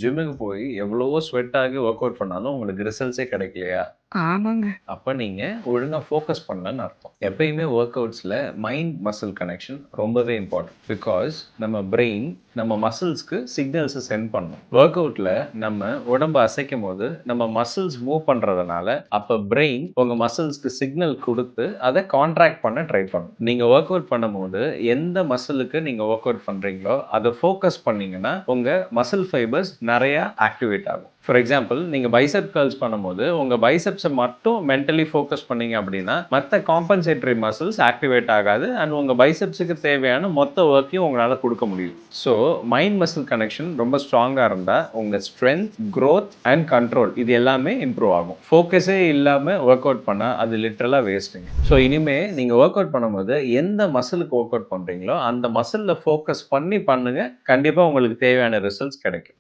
ஜிம்முக்கு போய் எவ்வளவோ ஸ்வெட் ஆகி ஒர்க் அவுட் பண்ணாலும் உங்களுக்கு ரிசல்ட்ஸே கிடைக்கலையா? ஆமாங்க. அப்ப நீங்க ஒழுங்கா ஃபோக்கஸ் பண்ணலன்னு அர்த்தம். எப்பயுமே ஒர்க் அவுட்ஸ்ல மைண்ட் மசில் கனெக்ஷன் ரொம்பவே இம்பார்ட்டன்ட். பிகாஸ் நம்ம பிரெயின் நம்ம மசில்ஸ்க்கு சிக்னல்ஸை சென்ட் பண்ணும். ஒர்க் அவுட்ல நம்ம உடம்ப அசைக்கும் போது நம்ம மசில்ஸ் மூவ் பண்றதுனால அப்ப பிரெயின் உங்க மசில்ஸ்க்கு சிக்னல் கொடுத்து அதை கான்ட்ராக்ட் பண்ண ட்ரை பண்ணும். நீங்க ஒர்க் அவுட் பண்ணும்போது எந்த மசிலுக்கு நீங்க ஒர்க் அவுட் பண்றீங்களோ அதை ஃபோக்கஸ் பண்ணீங்கன்னா உங்க மசில் ஃபைபர்ஸ் நிறைய ஆக்டிவேட் ஆகும். ஃபார் எக்ஸாம்பிள், நீங்க பைசெப் கர்ல்ஸ் பண்ணும்போது உங்க பைசெப்ஸை மட்டும் மென்டலி ஃபோக்கஸ் பண்ணீங்க அப்படின்னா மற்ற காம்பன்சேட்டரி மசில்ஸ் ஆக்டிவேட் ஆகாது அண்ட் உங்க பைசெப்ஸுக்கு தேவையான மொத்த ஒர்க்கையும் உங்களால் கொடுக்க முடியும். ஸோ மைண்ட் மசில் கனெக்ஷன் ரொம்ப ஸ்ட்ராங்காக இருந்தால் உங்க ஸ்ட்ரென்த், க்ரோத் அண்ட் கண்ட்ரோல் இது எல்லாமே இம்ப்ரூவ் ஆகும். ஃபோக்கஸே இல்லாமல் ஒர்க் அவுட் பண்ணால் அது லிட்டரலாக வேஸ்ட்டுங்க. ஸோ இனிமேல் நீங்கள் ஒர்க் அவுட் பண்ணும்போது எந்த மசிலுக்கு ஒர்க் அவுட் பண்ணுறீங்களோ அந்த மசிலில் ஃபோக்கஸ் பண்ணி பண்ணுங்க. கண்டிப்பாக உங்களுக்கு தேவையான ரிசல்ட்ஸ் கிடைக்கும்.